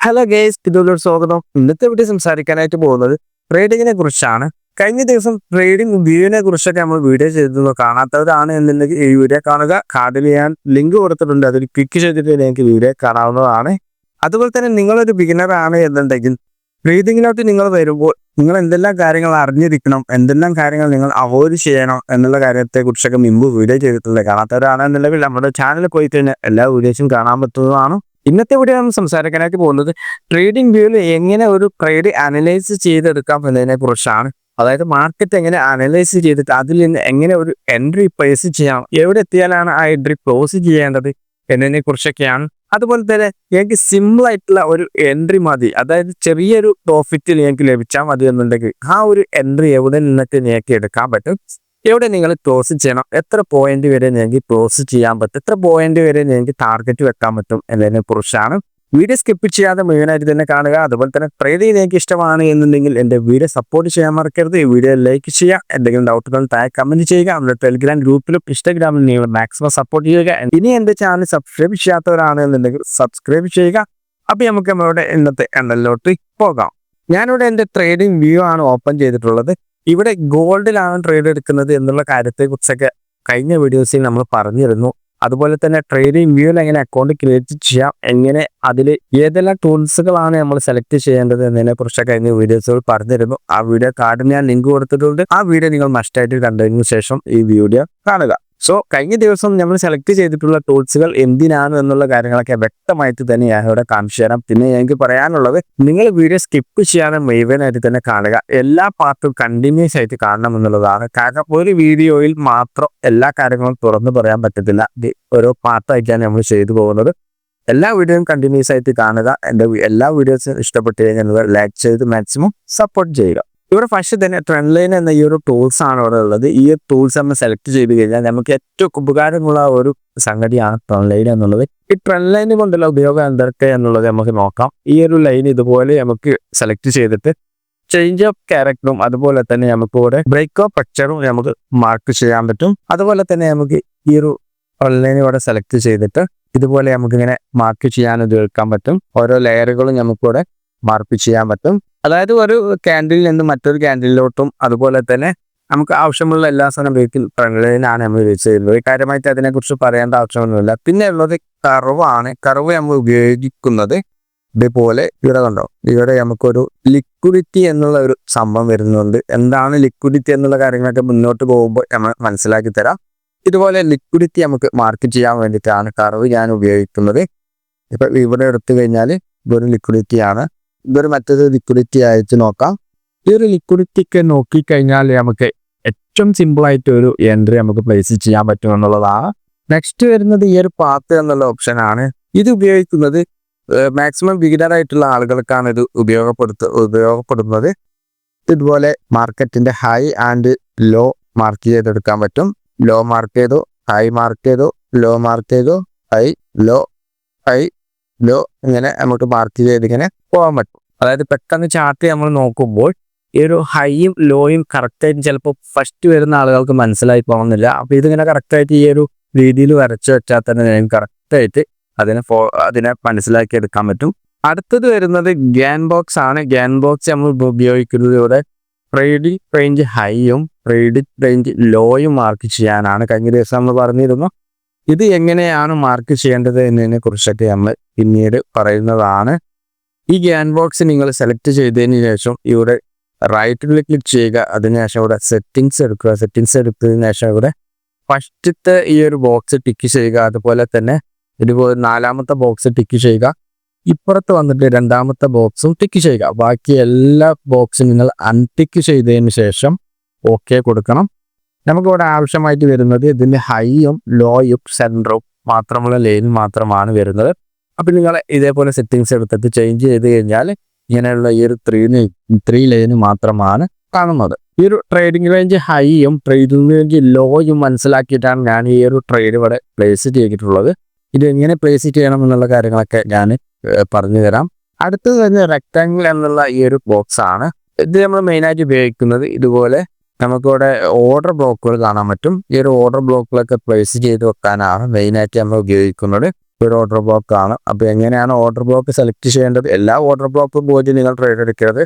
Hello guys, ഇതൊരു സ്വാഗതം. ഇന്നത്തെ വീഡിയോ സംസാരിക്കാനായിട്ട് പോകുന്നത് ട്രേഡിങ്ങിനെ കുറിച്ചാണ്. കഴിഞ്ഞ ദിവസം ട്രേഡിംഗ് വ്യൂവിനെ കുറിച്ചൊക്കെ നമ്മൾ വീഡിയോ ചെയ്തിരുന്നു. കാണാത്തവരാണ് എന്നുണ്ടെങ്കിൽ ഈ വീഡിയോ കാണുക. കാർഡിൽ ഞാൻ ലിങ്ക് കൊടുത്തിട്ടുണ്ട്, അതിൽ ക്ലിക്ക് ചെയ്തിട്ട് നിങ്ങൾക്ക് വീഡിയോ കാണാവുന്നതാണ്. അതുപോലെ തന്നെ നിങ്ങളൊരു ബിഗിനർ ആണ് എന്നുണ്ടെങ്കിൽ ട്രേഡിങ്ങിലോട്ട് നിങ്ങൾ വരുമ്പോൾ നിങ്ങൾ എന്തെല്ലാം കാര്യങ്ങൾ അറിഞ്ഞിരിക്കണം, എന്തെല്ലാം കാര്യങ്ങൾ നിങ്ങൾ അവോയ്ഡ് ചെയ്യണം എന്നുള്ള കാര്യത്തെ കുറിച്ചൊക്കെ മുമ്പ് വീഡിയോ ചെയ്തിട്ടുണ്ട്. കാണാത്തവരാണെന്നുണ്ടെങ്കിൽ നമ്മുടെ ചാനലിൽ പോയി കഴിഞ്ഞാൽ എല്ലാ വീഡിയോസും കാണാൻ പറ്റുന്നതാണ്. ഇന്നത്തെ വീഡിയോ നമ്മൾ സംസാരിക്കാനായിട്ട് പോകുന്നത് ട്രേഡിംഗ് വ്യൂവിൽ എങ്ങനെ ഒരു ട്രേഡ് അനലൈസ് ചെയ്തെടുക്കാം എന്നതിനെ കുറിച്ചാണ്. അതായത് മാർക്കറ്റ് എങ്ങനെ അനലൈസ് ചെയ്തിട്ട് അതിൽ നിന്ന് എങ്ങനെ ഒരു എൻട്രി പ്ലേസ് ചെയ്യാം, എവിടെ എത്തിയാലാണ് ആ എൻട്രി ക്ലോസ് ചെയ്യേണ്ടത് എന്നതിനെ കുറിച്ചൊക്കെയാണ്. അതുപോലെ തന്നെ എനിക്ക് സിമ്പിൾ ആയിട്ടുള്ള ഒരു എൻട്രി മതി, അതായത് ചെറിയൊരു പ്രോഫിറ്റ് നിങ്ങൾക്ക് ലഭിച്ചാൽ മതി എന്നുണ്ടെങ്കിൽ ആ ഒരു എൻട്രി എവിടെ നിന്നൊക്കെ നിങ്ങൾക്ക് എടുക്കാൻ പറ്റും, എവിടെ നിങ്ങൾ ക്ലോസ് ചെയ്യണം, എത്ര പോയിന്റ് വരെ നിങ്ങൾക്ക് ക്ലോസ് ചെയ്യാൻ പറ്റും, എത്ര പോയിന്റ് വരെ നിങ്ങൾക്ക് ടാർഗറ്റ് വെക്കാൻ പറ്റും എന്നതിനെ കുറിച്ചാണ്. വീഡിയോ സ്കിപ്പ് ചെയ്യാതെ മുഴുവനായിട്ട് തന്നെ കാണുക. അതുപോലെ തന്നെ ട്രേഡ് ചെയ്യാൻ നിങ്ങൾക്ക് ഇഷ്ടമാണ് എന്നുണ്ടെങ്കിൽ എൻ്റെ വീഡിയോ സപ്പോർട്ട് ചെയ്യാൻ മറക്കരുത്. ഈ വീഡിയോ ലൈക്ക് ചെയ്യുക, എന്തെങ്കിലും ഡൗട്ടുകൾ താഴെ കമന്റ് ചെയ്യുക. നമ്മുടെ ടെലിഗ്രാം ഗ്രൂപ്പിലും ഇൻസ്റ്റാഗ്രാമിലും നിങ്ങൾ മാക്സിമം സപ്പോർട്ട് ചെയ്യുക. ഇനി എൻ്റെ ചാനൽ സബ്സ്ക്രൈബ് ചെയ്യാത്തവരാണ് എന്നുണ്ടെങ്കിൽ സബ്സ്ക്രൈബ് ചെയ്യുക. അപ്പോൾ നമുക്ക് നമ്മളുടെ ഇന്നത്തെ എണ്ണലിലോട്ട് പോകാം. ഞാനിവിടെ എൻ്റെ ട്രേഡിംഗ് വ്യൂ ആണ് ഓപ്പൺ ചെയ്തിട്ടുള്ളത്. ഇവിടെ ഗോൾഡിലാണ് ട്രേഡ് എടുക്കുന്നത് എന്നുള്ള കാര്യത്തെ കുറിച്ചൊക്കെ കഴിഞ്ഞ വീഡിയോസിൽ നമ്മൾ പറഞ്ഞിരുന്നു. അതുപോലെ തന്നെ ട്രേഡിംഗ് വ്യൂവിൽ എങ്ങനെ അക്കൗണ്ട് ക്രിയേറ്റ് ചെയ്യാം, എങ്ങനെ അതിൽ ഏതെല്ലാം ടൂൾസുകളാണ് നമ്മൾ സെലക്ട് ചെയ്യേണ്ടത് എന്നതിനെ കുറിച്ചൊക്കെ കഴിഞ്ഞ വീഡിയോസുകൾ പറഞ്ഞിരുന്നു. ആ വീഡിയോ കാർഡിന് ഞാൻ ലിങ്ക് കൊടുത്തിട്ടുണ്ട്. ആ വീഡിയോ നിങ്ങൾ മസ്റ്റായിട്ട് കണ്ടതിന് ശേഷം ഈ വീഡിയോ കാണുക. സോ കഴിഞ്ഞ ദിവസം നമ്മൾ സെലക്ട് ചെയ്തിട്ടുള്ള ടൂൾസുകൾ എന്തിനാണ് എന്നുള്ള കാര്യങ്ങളൊക്കെ വ്യക്തമായിട്ട് തന്നെ ഞാൻ ഇവിടെ കാണിച്ചു തരാം. പിന്നെ എനിക്ക് പറയാനുള്ളത്, നിങ്ങൾ വീഡിയോ സ്കിപ്പ് ചെയ്യാതെ മുഴുവനായിട്ട് തന്നെ കാണുക. എല്ലാ പാർട്ടും കണ്ടിന്യൂസ് ആയിട്ട് കാണണം എന്നുള്ളതാണ്. കാരണം ഒരു വീഡിയോയിൽ മാത്രം എല്ലാ കാര്യങ്ങളും തുറന്നു പറയാൻ പറ്റത്തില്ല. ഓരോ പാർട്ടായിട്ടാണ് നമ്മൾ ചെയ്തു പോകുന്നത്. എല്ലാ വീഡിയോയും കണ്ടിന്യൂസ് ആയിട്ട് കാണുക. എൻ്റെ എല്ലാ വീഡിയോസും ഇഷ്ടപ്പെട്ട് കഴിഞ്ഞാൽ ലൈക്ക് ചെയ്ത് മാക്സിമം സപ്പോർട്ട് ചെയ്യുക. ഇവിടെ ഫസ്റ്റ് തന്നെ ട്രെൻഡ് ലൈൻ എന്ന ഈ ഒരു ടൂൾസ് ആണ് ഇവിടെ ഉള്ളത്. ഈ ടൂൾസ് നമ്മൾ സെലക്ട് ചെയ്ത് കഴിഞ്ഞാൽ നമുക്ക് ഏറ്റവും ഉപകാരമുള്ള ഒരു സംഗതിയാണ് ട്രെൻഡ് ലൈൻ എന്നുള്ളത്. ഈ ട്രെൻഡ് ലൈൻ കൊണ്ടുള്ള ഉപയോഗം എന്തൊക്കെ എന്നുള്ളത് നമുക്ക് നോക്കാം. ഈ ഒരു ലൈൻ ഇതുപോലെ നമുക്ക് സെലക്ട് ചെയ്തിട്ട് ചേഞ്ച് ഓഫ് ക്യാരക്ടറും അതുപോലെ തന്നെ നമുക്ക് ഇവിടെ ബ്രേക്ക് ഓഫ് പിക്ചറും നമുക്ക് മാർക്ക് ചെയ്യാൻ പറ്റും. അതുപോലെ തന്നെ നമുക്ക് ഈ ഒരു ട്രെൻഡ് ലൈൻ ഇവിടെ സെലക്ട് ചെയ്തിട്ട് ഇതുപോലെ നമുക്ക് ഇങ്ങനെ മാർക്ക് ചെയ്യാൻ ഉപയോഗിക്കാൻ പറ്റും. ഓരോ ലെയറുകളും നമുക്കിവിടെ മാർക്ക് ചെയ്യാൻ പറ്റും. അതായത് ഒരു ക്യാൻഡിലിൽ നിന്ന് മറ്റൊരു ക്യാൻഡിലോട്ടും അതുപോലെ തന്നെ നമുക്ക് ആവശ്യമുള്ള എല്ലാ സമയത്തും ട്രെൻഡ് ലൈനാണ് നമ്മൾ യൂസ് ചെയ്യുന്നത്. കാര്യമായിട്ട് അതിനെക്കുറിച്ച് പറയേണ്ട ആവശ്യമൊന്നുമില്ല. പിന്നെ ഉള്ളത് കർവാണ്. കർവ് നമ്മൾ ഉപയോഗിക്കുന്നത് ഇതുപോലെ ഇവിടെ കണ്ടോ, ഇവിടെ നമുക്കൊരു ലിക്വിഡിറ്റി എന്നുള്ള ഒരു സംഭവം വരുന്നുണ്ട്. എന്താണ് ലിക്വിഡിറ്റി എന്നുള്ള കാര്യങ്ങളൊക്കെ മുന്നോട്ട് പോകുമ്പോൾ നമ്മൾ മനസ്സിലാക്കി തരാം. ഇതുപോലെ ലിക്വിഡിറ്റി നമുക്ക് മാർക്ക് ചെയ്യാൻ വേണ്ടിയിട്ടാണ് കർവ് ഞാൻ ഉപയോഗിക്കുന്നത്. ഇപ്പൊ ഇവിടെ എടുത്തു കഴിഞ്ഞാൽ ഇതൊരു ലിക്വിഡിറ്റിയാണ്. ഇതൊരു മറ്റൊരു ലിക്വിഡിറ്റി ആയിട്ട് നോക്കാം. ഈ ഒരു ലിക്വിഡിറ്റിക്ക് നോക്കിക്കഴിഞ്ഞാൽ നമുക്ക് ഏറ്റവും സിമ്പിൾ ആയിട്ട് ഒരു എൻട്രി നമുക്ക് പ്ലേസ് ചെയ്യാൻ പറ്റും എന്നുള്ളതാണ്. നെക്സ്റ്റ് വരുന്നത് ഈ ഒരു പാത്ത് എന്നുള്ള ഓപ്ഷനാണ്. ഇത് ഉപയോഗിക്കുന്നത് മാക്സിമം ബിഗിനർ ആയിട്ടുള്ള ആളുകൾക്കാണ് ഇത് ഉപയോഗപ്പെടുന്നത്. ഇതുപോലെ മാർക്കറ്റിന്റെ ഹൈ ആൻഡ് ലോ മാർക്ക് ചെയ്തെടുക്കാൻ പറ്റും. ലോ മാർക്ക് ചെയ്തു, ഹൈ മാർക്ക് ചെയ്തു, ലോ മാർക്ക് ചെയ്തു, ഹൈ ലോ ഇങ്ങനെ നമുക്ക് മാർക്ക് ചെയ്ത് ഇങ്ങനെ പോകാൻ പറ്റും. അതായത് പെട്ടെന്ന് ചാർട്ട് നമ്മൾ നോക്കുമ്പോൾ ഈ ഒരു ഹൈയും ലോയും കറക്റ്റായിട്ട് ചിലപ്പോൾ ഫസ്റ്റ് വരുന്ന ആളുകൾക്ക് മനസ്സിലായി പോകുന്നില്ല. അപ്പോൾ ഇതിങ്ങനെ കറക്റ്റായിട്ട് ഈ ഒരു രീതിയിൽ വരച്ച് വെച്ചാൽ തന്നെ നമുക്ക് കറക്റ്റായിട്ട് അതിനെ മനസ്സിലാക്കി എടുക്കാൻ പറ്റും. അടുത്തത് വരുന്നത് ഗ്യാൻ ബോക്സ് ആണ്. ഗ്യാൻ ബോക്സ് നമ്മൾ ഉപയോഗിക്കുന്നത് ഇവിടെ ട്രേഡിംഗ് റേഞ്ച് ഹൈയും ട്രേഡിംഗ് റേഞ്ച് ലോയും മാർക്ക് ചെയ്യാനാണ്. കഴിഞ്ഞ ദിവസം നമ്മൾ പറഞ്ഞിരുന്നു. ഇത് എങ്ങനെയാണ് മാർക്ക് ചെയ്യേണ്ടത് എന്നതിനെ കുറിച്ചൊക്കെ നമ്മൾ പിന്നീട് പറയുന്നതാണ്. ഈ ഗ്യാൻ ബോക്സ് നിങ്ങൾ സെലക്ട് ചെയ്തതിന് ശേഷം ഇവിടെ റൈറ്റിൽ ക്ലിക്ക് ചെയ്യുക. അതിനുശേഷം ഇവിടെ സെറ്റിങ്സ് എടുക്കുക. സെറ്റിങ്സ് എടുത്തതിന് ശേഷം ഇവിടെ ഫസ്റ്റത്തെ ഈ ഒരു ബോക്സ് ടിക്ക് ചെയ്യുക. അതുപോലെ തന്നെ ഇതുപോലെ നാലാമത്തെ ബോക്സ് ടിക്ക് ചെയ്യുക. ഇപ്പുറത്ത് വന്നിട്ട് രണ്ടാമത്തെ ബോക്സും ടിക്ക് ചെയ്യുക. ബാക്കി എല്ലാ ബോക്സും നിങ്ങൾ അൺടിക്ക് ചെയ്തതിന് ശേഷം ഓക്കെ കൊടുക്കണം. നമുക്കിവിടെ ആവശ്യമായിട്ട് വരുന്നത് ഇതിൻ്റെ ഹൈയും ലോയും സെൻറ്ററും മാത്രമുള്ള ലൈൻ മാത്രമാണ് വരുന്നത്. അപ്പം നിങ്ങൾ ഇതേപോലെ സെറ്റിങ്സ് എടുത്തിട്ട് ചേഞ്ച് ചെയ്ത് കഴിഞ്ഞാൽ ഇങ്ങനെയുള്ള ഈ ഒരു ത്രീ ലൈന് മാത്രമാണ് കാണുന്നത്. ഈ ഒരു ട്രേഡിംഗ് റേഞ്ച് ഹൈയും ട്രേഡിംഗ് റേഞ്ച് ലോയും മനസ്സിലാക്കിയിട്ടാണ് ഞാൻ ഈ ഒരു ട്രേഡ് ഇവിടെ പ്ലേസ് ചെയ്തിട്ടുള്ളത്. ഇത് എങ്ങനെ പ്ലേസ് ചെയ്യണം എന്നുള്ള കാര്യങ്ങളൊക്കെ ഞാൻ പറഞ്ഞു തരാം. അടുത്തത് തന്നെ റെക്ടാങ്കിൾ എന്നുള്ള ഈ ഒരു ബോക്സ് ആണ്. ഇത് നമ്മൾ മെയിനായിട്ട് ഉപയോഗിക്കുന്നത് ഇതുപോലെ നമുക്കിവിടെ ഓർഡർ ബ്ലോക്കുകൾ കാണാൻ പറ്റും. ഈ ഒരു ഓർഡർ ബ്ലോക്കുകളൊക്കെ പ്ലേസ് ചെയ്ത് വെക്കാനാണ് മെയിനായിട്ട് നമ്മൾ ഉപയോഗിക്കുന്നത്. ഒരു ഓർഡർ ബ്ലോക്ക് ആണ്. അപ്പോൾ എങ്ങനെയാണ് ഓർഡർ ബ്ലോക്ക് സെലക്ട് ചെയ്യേണ്ടത്, എല്ലാ ഓർഡർ ബ്ലോക്കും പോയിട്ട് നിങ്ങൾ ട്രേഡ് എടുക്കരുത്,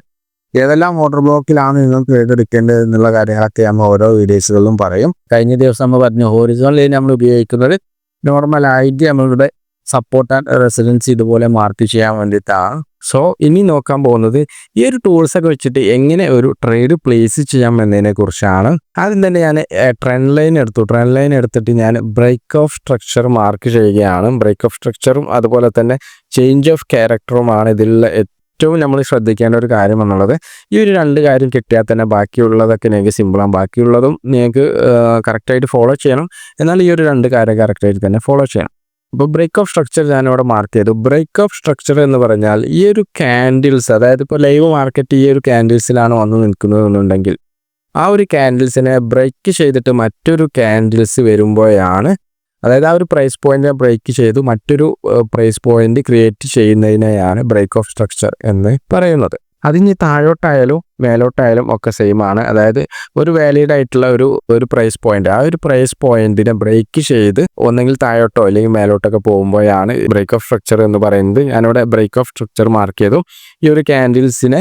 ഏതെല്ലാം ഓർഡർ ബ്ലോക്കിലാണ് നിങ്ങൾ ട്രേഡ് എടുക്കേണ്ടത് എന്നുള്ള കാര്യങ്ങളൊക്കെ നമ്മൾ ഓരോ വീഡിയോസുകളിലും പറയും. കഴിഞ്ഞ ദിവസം നമ്മൾ പറഞ്ഞു ഹോറിസോണ്ടൽ ലൈൻ നമ്മൾ ഉപയോഗിക്കുന്നത് നോർമലായിട്ട് നമ്മളുടെ സപ്പോർട്ട് ആൻഡ് റെസിഡൻസി ഇതുപോലെ മാർക്ക് ചെയ്യാൻ വേണ്ടിയിട്ടാണ്. സോ ഇനി നോക്കാൻ പോകുന്നത് ഈ ഒരു ടൂൾസൊക്കെ വെച്ചിട്ട് എങ്ങനെ ഒരു ട്രേഡ് പ്ലേസ് ചെയ്യാം എന്നതിനെ കുറിച്ചാണ്. ആദ്യം തന്നെ ഞാൻ ട്രെൻഡ് ലൈൻ എടുത്തു. ട്രെൻഡ് ലൈൻ എടുത്തിട്ട് ഞാൻ ബ്രേക്ക് ഓഫ് സ്ട്രക്ചർ മാർക്ക് ചെയ്യുകയാണ്. ബ്രേക്ക് ഓഫ് സ്ട്രക്ചറും അതുപോലെ തന്നെ ചേഞ്ച് ഓഫ് ക്യാരക്ടറുമാണ് ഇതിലുള്ള ഏറ്റവും നമ്മൾ ശ്രദ്ധിക്കേണ്ട ഒരു കാര്യം എന്നുള്ളത്. ഈ ഒരു രണ്ട് കാര്യം കിട്ടിയാൽ തന്നെ ബാക്കിയുള്ളതൊക്കെ നിങ്ങൾക്ക് സിമ്പിളാണ്. ബാക്കിയുള്ളതും നിങ്ങൾക്ക് കറക്റ്റായിട്ട് ഫോളോ ചെയ്യണം. എന്നാൽ ഈ ഒരു രണ്ട് കാര്യം കറക്റ്റായിട്ട് തന്നെ ഫോളോ ചെയ്യണം. അപ്പോൾ ബ്രേക്ക് ഓഫ് സ്ട്രക്ചർ ഞാനിവിടെ മാർക്ക് ചെയ്തു. ബ്രേക്ക് ഓഫ് സ്ട്രക്ചർ എന്ന് പറഞ്ഞാൽ ഈ ഒരു ക്യാൻഡിൽസ്, അതായത് ഇപ്പോൾ ലൈവ് മാർക്കറ്റ് ഈ ഒരു ക്യാൻഡിൽസിലാണ് വന്ന് നിൽക്കുന്നതെന്നുണ്ടെങ്കിൽ ആ ഒരു ക്യാൻഡിൽസിനെ ബ്രേക്ക് ചെയ്തിട്ട് മറ്റൊരു ക്യാൻഡിൽസ് വരുമ്പോഴാണ്, അതായത് ആ ഒരു പ്രൈസ് പോയിന്റിനെ ബ്രേക്ക് ചെയ്തു മറ്റൊരു പ്രൈസ് പോയിന്റ് ക്രിയേറ്റ് ചെയ്യുന്നതിനെയാണ് ബ്രേക്ക് ഓഫ് സ്ട്രക്ചർ എന്ന് പറയുന്നത്. അതിന് താഴോട്ടായാലും മേലോട്ടായാലും ഒക്കെ സെയിം ആണ്. അതായത് ഒരു വാലിഡ് ആയിട്ടുള്ള ഒരു പ്രൈസ് പോയിന്റ്, ആ ഒരു പ്രൈസ് പോയിന്റിനെ ബ്രേക്ക് ചെയ്ത് ഒന്നെങ്കിൽ താഴോട്ടോ അല്ലെങ്കിൽ മേലോട്ടൊക്കെ പോകുമ്പോഴാണ് ബ്രേക്ക് ഓഫ് സ്ട്രക്ചർ എന്ന് പറയുന്നത്. ഞാനിവിടെ ബ്രേക്ക് ഓഫ് സ്ട്രക്ചർ മാർക്ക് ചെയ്തു. ഈ ഒരു ക്യാൻഡിൽസിനെ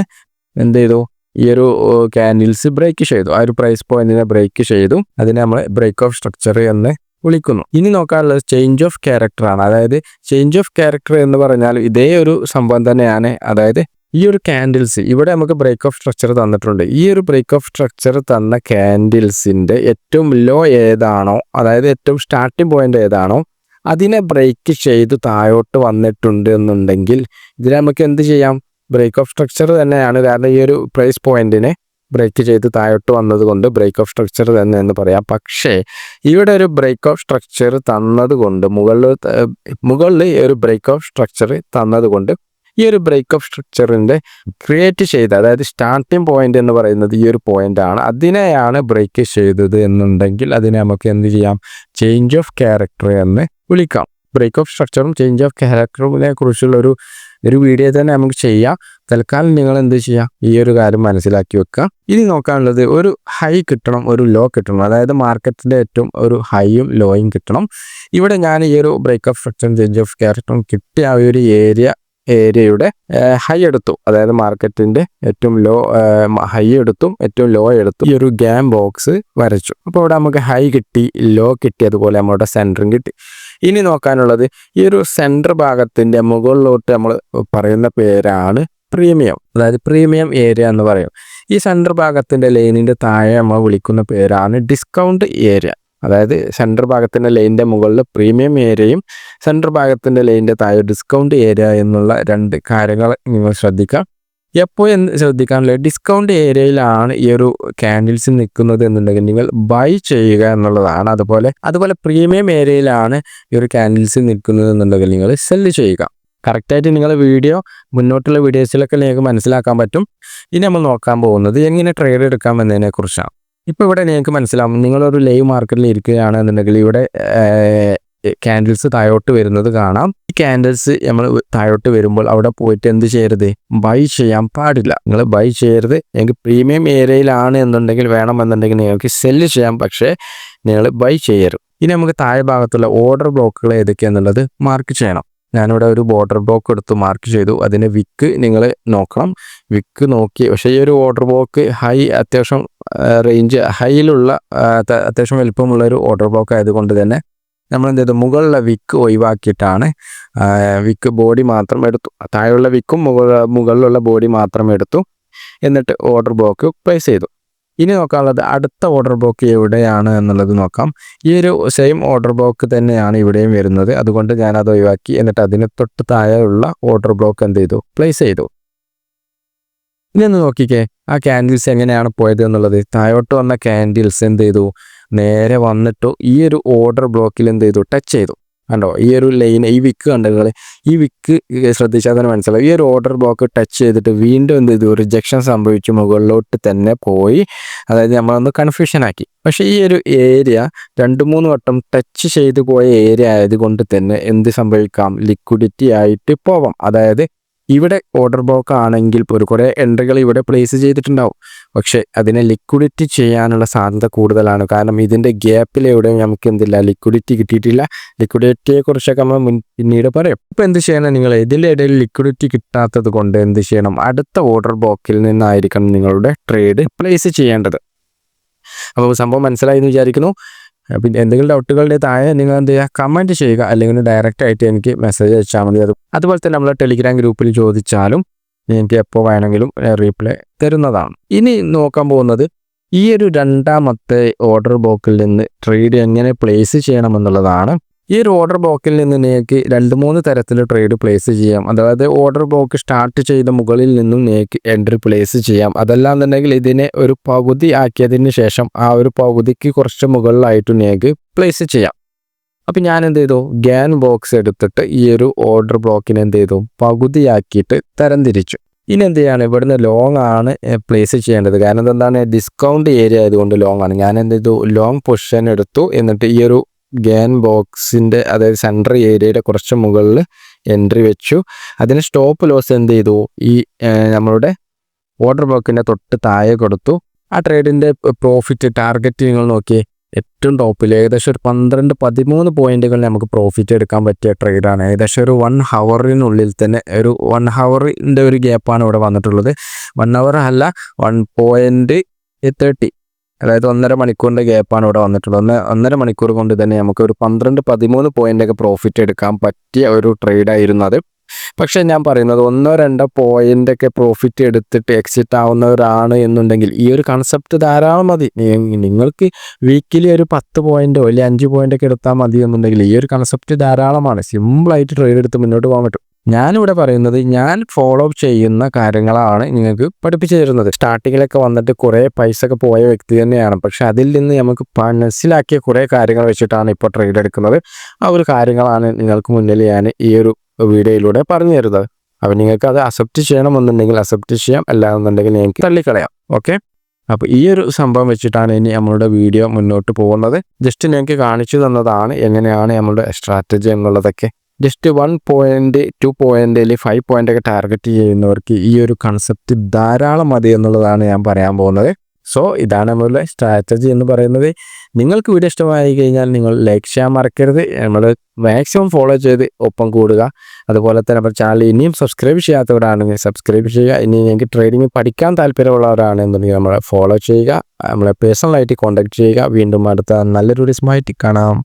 എന്ത് ചെയ്തു, ഈ ഒരു ക്യാൻഡിൽസ് ബ്രേക്ക് ചെയ്തു, ആ ഒരു പ്രൈസ് പോയിന്റിനെ ബ്രേക്ക് ചെയ്തു. അതിനെ നമ്മൾ ബ്രേക്ക് ഓഫ് സ്ട്രക്ചർ എന്ന് വിളിക്കുന്നു. ഇനി നോക്കാനുള്ളത് ചേഞ്ച് ഓഫ് ക്യാരക്ടർ ആണ്. അതായത് ചേഞ്ച് ഓഫ് ക്യാരക്ടർ എന്ന് പറഞ്ഞാൽ ഇതേ ഒരു സംഭവം തന്നെയാണ്. അതായത് ഈ ഒരു ക്യാൻഡിൽസ് ഇവിടെ നമുക്ക് ബ്രേക്ക് ഓഫ് സ്ട്രക്ചർ തന്നിട്ടുണ്ട്. ഈ ഒരു ബ്രേക്ക് ഓഫ് സ്ട്രക്ചർ തന്ന ക്യാൻഡിൽസിൻ്റെ ഏറ്റവും ലോ ഏതാണോ, അതായത് ഏറ്റവും സ്റ്റാർട്ടിംഗ് പോയിന്റ് ഏതാണോ അതിനെ ബ്രേക്ക് ചെയ്ത് താഴോട്ട് വന്നിട്ടുണ്ട് എന്നുണ്ടെങ്കിൽ ഇതിനെ നമുക്ക് എന്ത് ചെയ്യാം, ബ്രേക്ക് ഓഫ് സ്ട്രക്ചർ തന്നെയാണ്. കാരണം ഈ ഒരു പ്രൈസ് പോയിന്റിനെ ബ്രേക്ക് ചെയ്ത് താഴോട്ട് വന്നതുകൊണ്ട് ബ്രേക്ക് ഓഫ് സ്ട്രക്ചർ തന്നെ എന്ന് പറയാം. പക്ഷേ ഇവിടെ ഒരു ബ്രേക്ക് ഓഫ് സ്ട്രക്ചർ തന്നതുകൊണ്ട് മുകളിൽ ഈ ഒരു ബ്രേക്ക് ഓഫ് സ്ട്രക്ചർ തന്നതുകൊണ്ട് ഈ ഒരു ബ്രേക്ക് ഓഫ് സ്ട്രക്ചറിൻ്റെ ക്രിയേറ്റ് ചെയ്ത, അതായത് സ്റ്റാർട്ടിംഗ് പോയിന്റ് എന്ന് പറയുന്നത് ഈ ഒരു പോയിന്റ് ആണ്, അതിനെയാണ് ബ്രേക്ക് ചെയ്തത് എന്നുണ്ടെങ്കിൽ അതിനെ നമുക്ക് എന്ത് ചെയ്യാം, ചേഞ്ച് ഓഫ് ക്യാരക്ടർ എന്ന് വിളിക്കാം. ബ്രേക്ക് ഓഫ് സ്ട്രക്ചറും ചേഞ്ച് ഓഫ് ക്യാരക്ടറിനെ കുറിച്ചുള്ള ഒരു വീഡിയോ തന്നെ നമുക്ക് ചെയ്യാം. തൽക്കാലം നിങ്ങൾ എന്ത് ചെയ്യുക, ഈ ഒരു കാര്യം മനസ്സിലാക്കി വെക്കുക. ഇനി നോക്കാനുള്ളത് ഒരു ഹൈ കിട്ടണം, ഒരു ലോ കിട്ടണം. അതായത് മാർക്കറ്റിൻ്റെ ഏറ്റവും ഒരു ഹൈയും ലോയും കിട്ടണം. ഇവിടെ ഞാൻ ഈ ഒരു ബ്രേക്ക് ഓഫ് സ്ട്രക്ചറും ചേഞ്ച് ഓഫ് ക്യാരക്ടറും കിട്ടിയ ആ ഒരു ഏരിയയുടെ ഹൈ എടുത്തു, അതായത് മാർക്കറ്റിൻ്റെ ഏറ്റവും ലോ ഹൈ എടുത്തും ഏറ്റവും ലോ എടുത്തും ഈ ഒരു ഗ്യാം ബോക്സ് വരച്ചു. അപ്പോൾ ഇവിടെ നമുക്ക് ഹൈ കിട്ടി, ലോ കിട്ടി, അതുപോലെ നമ്മുടെ സെൻറ്ററും കിട്ടി. ഇനി നോക്കാനുള്ളത് ഈ ഒരു സെൻറ്റർ ഭാഗത്തിൻ്റെ മുകളിലോട്ട് നമ്മൾ പറയുന്ന പേരാണ് പ്രീമിയം, അതായത് പ്രീമിയം ഏരിയ എന്ന് പറയും. ഈ സെൻറ്റർ ഭാഗത്തിൻ്റെ ലൈനിൻ്റെ താഴെ നമ്മൾ വിളിക്കുന്ന പേരാണ് ഡിസ്കൗണ്ട് ഏരിയ. അതായത് സെൻറ്റർ ഭാഗത്തിൻ്റെ ലൈനിൻ്റെ മുകളിൽ പ്രീമിയം ഏരിയയും സെൻറ്റർ ഭാഗത്തിൻ്റെ ലൈനിൻ്റെ താഴെ ഡിസ്കൗണ്ട് ഏരിയ എന്നുള്ള രണ്ട് കാര്യങ്ങൾ നിങ്ങൾ ശ്രദ്ധിക്കാം. എപ്പോൾ ശ്രദ്ധിക്കാനുള്ള ഡിസ്കൗണ്ട് ഏരിയയിലാണ് ഈ ഒരു ക്യാൻഡിൽസ് നിൽക്കുന്നത് എന്നുണ്ടെങ്കിൽ നിങ്ങൾ ബൈ ചെയ്യുക എന്നുള്ളതാണ്. അതുപോലെ പ്രീമിയം ഏരിയയിലാണ് ഈ ഒരു ക്യാൻഡിൽസ് നിൽക്കുന്നത് എന്നുണ്ടെങ്കിൽ നിങ്ങൾ സെല്ല് ചെയ്യുക. കറക്റ്റായിട്ട് നിങ്ങളുടെ മുന്നോട്ടുള്ള വീഡിയോസിലൊക്കെ നിങ്ങൾക്ക് മനസ്സിലാക്കാൻ പറ്റും. ഇനി നമ്മൾ നോക്കാൻ പോകുന്നത് എങ്ങനെ ട്രേഡ് എടുക്കാം എന്നതിനെ കുറിച്ചാണ്. ഇപ്പോൾ ഇവിടെ നിങ്ങൾക്ക് മനസ്സിലാവും, നിങ്ങളൊരു ലൈവ് മാർക്കറ്റിൽ ഇരിക്കുകയാണ് എന്നുണ്ടെങ്കിൽ ഇവിടെ ക്യാൻഡിൽസ് താഴോട്ട് വരുന്നത് കാണാം. ഈ ക്യാൻഡിൽസ് നമ്മൾ താഴോട്ട് വരുമ്പോൾ അവിടെ പോയിട്ട് എന്ത് ചെയ്യരുത്, ബൈ ചെയ്യാൻ പാടില്ല. നിങ്ങൾ ബൈ ചെയ്യരുത്. നിങ്ങൾക്ക് പ്രീമിയം ഏരിയയിലാണ് എന്നുണ്ടെങ്കിൽ വേണമെന്നുണ്ടെങ്കിൽ നിങ്ങൾക്ക് സെല്ല് ചെയ്യാം, പക്ഷേ നിങ്ങൾ ബൈ ചെയ്യരുത്. ഇനി നമുക്ക് താഴെ ഭാഗത്തുള്ള ഓർഡർ ബ്ലോക്കുകൾ ഏതൊക്കെയാണെന്നുള്ളത് മാർക്ക് ചെയ്യണം. ഞാനിവിടെ ഒരു ബോർഡർ ബ്ലോക്ക് എടുത്ത് മാർക്ക് ചെയ്തു. അതിൻ്റെ വിക്ക് നിങ്ങൾ നോക്കണം. വിക്ക് നോക്കി, പക്ഷേ ഈ ഒരു ഓർഡർ ബ്ലോക്ക് അത്യാവശ്യം റേഞ്ച് ഹൈയിലുള്ള അത്യാവശ്യം വലുപ്പമുള്ള ഒരു ഓർഡർ ബ്ലോക്ക് ആയതുകൊണ്ട് തന്നെ നമ്മൾ എന്ത് ചെയ്തു, മുകളിലെ വിക്ക് ഒഴിവാക്കിയിട്ടാണ് വിക്ക് ബോഡി മാത്രം എടുത്തു. താഴെയുള്ള വിക്കും മുകളിലുള്ള ബോഡി മാത്രം എടുത്തു. എന്നിട്ട് ഓർഡർ ബ്ലോക്ക് പ്ലേസ് ചെയ്തു. ഇനി നോക്കാനുള്ളത് അടുത്ത ഓർഡർ ബ്ലോക്ക് എവിടെയാണ് എന്നുള്ളത് നോക്കാം. ഈ ഒരു സെയിം ഓർഡർ ബ്ലോക്ക് തന്നെയാണ് ഇവിടെയും വരുന്നത്. അതുകൊണ്ട് ഞാനത് ഒഴിവാക്കി. എന്നിട്ട് അതിന് തൊട്ട് താഴെയുള്ള ഓർഡർ ബ്ലോക്ക് എന്ത് ചെയ്തു, പ്ലേസ് ചെയ്തു. ഇനി ഒന്ന് നോക്കിക്കേ, ആ ക്യാൻഡിൽസ് എങ്ങനെയാണ് പോയത് എന്നുള്ളത്. താഴോട്ട് വന്ന ക്യാൻഡിൽസ് എന്ത് ചെയ്തു, നേരെ വന്നിട്ട് ഈ ഒരു ഓർഡർ ബ്ലോക്കിൽ എന്ത് ചെയ്തു, ടച്ച് ചെയ്തു. കണ്ടോ, ഈ ഒരു ലൈൻ, ഈ വിക്ക് കണ്ടത്, ഈ വിക്ക് ശ്രദ്ധിച്ചാൽ തന്നെ മനസ്സിലാവും. ഈ ഒരു ഓർഡർ ബ്ലോക്ക് ടച്ച് ചെയ്തിട്ട് വീണ്ടും എന്ത് ചെയ്തു, റിജക്ഷൻ സംഭവിച്ചു, മുകളിലോട്ട് തന്നെ പോയി. അതായത് നമ്മളൊന്ന് കൺഫ്യൂഷൻ ആക്കി. പക്ഷേ ഈ ഒരു ഏരിയ 2-3 വട്ടം ടച്ച് ചെയ്തു പോയ ഏരിയ ആയതുകൊണ്ട് തന്നെ എന്ത് സംഭവിക്കാം, ലിക്വിഡിറ്റി ആയിട്ട് പോവാം. അതായത് ഇവിടെ ഓർഡർ ബ്ലോക്ക് ആണെങ്കിൽ ഒരു കുറേ എൻട്രികൾ ഇവിടെ പ്ലേസ് ചെയ്തിട്ടുണ്ടാവും. പക്ഷേ അതിനെ ലിക്വിഡിറ്റി ചെയ്യാനുള്ള സാധ്യത കൂടുതലാണ്. കാരണം ഇതിൻ്റെ ഗ്യാപ്പിലെവിടെയും നമുക്ക് എന്തില്ല, ലിക്വിഡിറ്റി കിട്ടിയിട്ടില്ല. ലിക്വിഡിറ്റിയെക്കുറിച്ചൊക്കെ നമ്മൾ പിന്നീട് പറയും. ഇപ്പോൾ എന്ത് ചെയ്യണം, നിങ്ങൾ ഇതിൻ്റെ ഇടയിൽ ലിക്വിഡിറ്റി കിട്ടാത്തത് കൊണ്ട് എന്ത് ചെയ്യണം, അടുത്ത ഓർഡർ ബ്ലോക്കിൽ നിന്നായിരിക്കണം നിങ്ങളുടെ ട്രേഡ് പ്ലേസ് ചെയ്യേണ്ടത്. അപ്പോൾ സംഭവം മനസ്സിലായി എന്ന് വിചാരിക്കുന്നു. പിന്നെ എന്തെങ്കിലും ഡൗട്ടുകളുടെ താഴെ നിങ്ങൾ എന്ത് ചെയ്യുക, കമൻറ്റ് ചെയ്യുക, അല്ലെങ്കിൽ ഡയറക്റ്റ് ആയിട്ട് എനിക്ക് മെസ്സേജ് അയച്ചാൽ മതി. അതുപോലെ തന്നെ നമ്മളെ ടെലിഗ്രാം ഗ്രൂപ്പിൽ ചോദിച്ചാലും എനിക്ക് എപ്പോൾ വേണമെങ്കിലും റീപ്ലൈ തരുന്നതാണ്. ഇനി നോക്കാൻ പോകുന്നത് ഈ ഒരു രണ്ടാമത്തെ ഓർഡർ ബ്ലോക്കിൽ നിന്ന് ട്രേഡ് എങ്ങനെ പ്ലേസ് ചെയ്യണമെന്നുള്ളതാണ്. ഈ ഒരു ഓർഡർ ബ്ലോക്കിൽ നിന്ന് നിങ്ങൾക്ക് 2-3 തരത്തിൽ ട്രേഡ് പ്ലേസ് ചെയ്യാം. അതായത് ഓർഡർ ബ്ലോക്ക് സ്റ്റാർട്ട് ചെയ്ത മുകളിൽ നിന്നും നിങ്ങൾക്ക് എൻട്രി പ്ലേസ് ചെയ്യാം. അതല്ലാന്നുണ്ടെങ്കിൽ ഇതിനെ ഒരു പകുതി ആക്കിയതിന് ശേഷം ആ ഒരു പകുതിക്ക് കുറച്ച് മുകളിലായിട്ട് നിങ്ങൾക്ക് പ്ലേസ് ചെയ്യാം. അപ്പം ഞാൻ എന്ത് ചെയ്തു, ഗ്യാൻ ബോക്സ് എടുത്തിട്ട് ഈ ഒരു ഓർഡർ ബ്ലോക്കിനെ എന്ത് ചെയ്തു, പകുതിയാക്കിയിട്ട് തരംതിരിച്ചു. ഇനി എന്ത് ചെയ്യാണ്, ഇവിടുന്ന് ലോങ് ആണ് പ്ലേസ് ചെയ്യേണ്ടത്. കാരണം എന്താണ്, ഡിസ്കൗണ്ട് ഏരിയ ആയതുകൊണ്ട് ലോങ് ആണ്. ഞാൻ എന്ത് ചെയ്തു, ലോങ് പൊസിഷൻ എടുത്തു. എന്നിട്ട് ഈ ഒരു ഗ്യാൻ ബോക്സിൻ്റെ അതായത് സെൻട്രൽ ഏരിയയുടെ കുറച്ച് മുകളിൽ എൻട്രി വെച്ചു. അതിന് സ്റ്റോപ്പ് ലോസ് എന്ത് ചെയ്തു, ഈ നമ്മളുടെ ഓർഡർ ബ്ലോക്കിൻ്റെ തൊട്ട് താഴെ കൊടുത്തു. ആ ട്രേഡിൻ്റെ പ്രോഫിറ്റ് ടാർഗറ്റ് നിങ്ങൾ നോക്കിയേ, ഏറ്റവും ടോപ്പിൽ ഏകദേശം ഒരു 12-13 പോയിന്റുകൾ നമുക്ക് പ്രോഫിറ്റ് എടുക്കാൻ പറ്റിയ ട്രേഡാണ്. ഏകദേശം ഒരു 1 ഹവറിനുള്ളിൽ തന്നെ ഒരു 1 ഹവറിൻ്റെ ഒരു ഗ്യാപ്പാണ് ഇവിടെ വന്നിട്ടുള്ളത്. 1 ഹവർ അല്ല, 1.30, അതായത് 1.5 മണിക്കൂറിൻ്റെ ഗ്യാപ്പാണ് ഇവിടെ വന്നിട്ടുള്ളത്. 1.5 മണിക്കൂർ കൊണ്ട് തന്നെ നമുക്ക് ഒരു 12-13 പോയിൻ്റൊക്കെ പ്രോഫിറ്റ് എടുക്കാൻ പറ്റിയ ഒരു ട്രേഡായിരുന്നു അത്. പക്ഷേ ഞാൻ പറയുന്നത് 1-2 പോയിൻ്റൊക്കെ പ്രോഫിറ്റ് എടുത്തിട്ട് എക്സിറ്റ് ആവുന്നവരാണ് എന്നുണ്ടെങ്കിൽ ഈ ഒരു കൺസെപ്റ്റ് ധാരാളം മതി. നിങ്ങൾക്ക് വീക്കിലി ഒരു 10 പോയിൻ്റോ അല്ലെങ്കിൽ 5 പോയിൻ്റൊക്കെ എടുത്താൽ മതി എന്നുണ്ടെങ്കിൽ ഈ ഒരു കൺസെപ്റ്റ് ധാരാളമാണ്. സിമ്പിളായിട്ട് ട്രേഡ് എടുത്ത് മുന്നോട്ട് പോകാൻ പറ്റും. ഞാനിവിടെ പറയുന്നത് ഞാൻ ഫോളോ ചെയ്യുന്ന കാര്യങ്ങളാണ് നിങ്ങൾക്ക് പഠിപ്പിച്ചു തരുന്നത്. സ്റ്റാർട്ടിങ്ങിലൊക്കെ വന്നിട്ട് കുറേ പൈസ ഒക്കെ പോയ വ്യക്തി തന്നെയാണ്. പക്ഷെ അതിൽ നിന്ന് നമുക്ക് മനസ്സിലാക്കിയ കുറേ കാര്യങ്ങൾ വെച്ചിട്ടാണ് ഇപ്പോൾ ട്രേഡ് എടുക്കുന്നത്. ആ ഒരു കാര്യങ്ങളാണ് നിങ്ങൾക്ക് മുന്നിൽ ഞാൻ ഈ ഒരു വീഡിയോയിലൂടെ പറഞ്ഞു തരുന്നത്. അപ്പോൾ നിങ്ങൾക്ക് അത് അക്സെപ്റ്റ് ചെയ്യണമെന്നുണ്ടെങ്കിൽ അക്സെപ്റ്റ് ചെയ്യാം, അല്ലാന്നുണ്ടെങ്കിൽ നിങ്ങൾക്ക് തള്ളിക്കളയാം. ഓക്കെ, അപ്പോൾ ഈ ഒരു സംഭവം വെച്ചിട്ടാണ് ഇനി നമ്മളുടെ വീഡിയോ മുന്നോട്ട് പോകുന്നത്. ജസ്റ്റ് ഞങ്ങൾക്ക് കാണിച്ചു തന്നതാണ് എങ്ങനെയാണ് നമ്മളുടെ സ്ട്രാറ്റജി എന്നുള്ളതൊക്കെ. ജസ്റ്റ് 1 പോയിന്റ് 2 പോയിന്റ് അല്ലെങ്കിൽ 5 പോയിൻ്റൊക്കെ ടാർഗറ്റ് ചെയ്യുന്നവർക്ക് ഈ ഒരു കൺസെപ്റ്റ് ധാരാളം മതി എന്നുള്ളതാണ് ഞാൻ പറയാൻ പോകുന്നത്. സോ ഇതാണ് നമ്മളുടെ സ്ട്രാറ്റജി എന്ന് പറയുന്നത്. നിങ്ങൾക്ക് വീഡിയോ ഇഷ്ടമായി കഴിഞ്ഞാൽ നിങ്ങൾ ലൈക്ക് ചെയ്യാൻ മറക്കരുത്. നമ്മൾ മാക്സിമം ഫോളോ ചെയ്ത് ഒപ്പം കൂടുക. അതുപോലെ തന്നെ നമ്മുടെ ചാനൽ ഇനിയും സബ്സ്ക്രൈബ് ചെയ്യാത്തവരാണെങ്കിൽ സബ്സ്ക്രൈബ് ചെയ്യുക. ഇനി നിങ്ങൾക്ക് ട്രേഡിംഗ് പഠിക്കാൻ താല്പര്യമുള്ളവരാണെന്നുണ്ടെങ്കിൽ നമ്മളെ ഫോളോ ചെയ്യുക, നമ്മളെ പേഴ്സണലായിട്ട് കോൺടാക്ട് ചെയ്യുക. വീണ്ടും അടുത്ത നല്ലൊരു ഡിസ്മായിട്ട് കാണാം.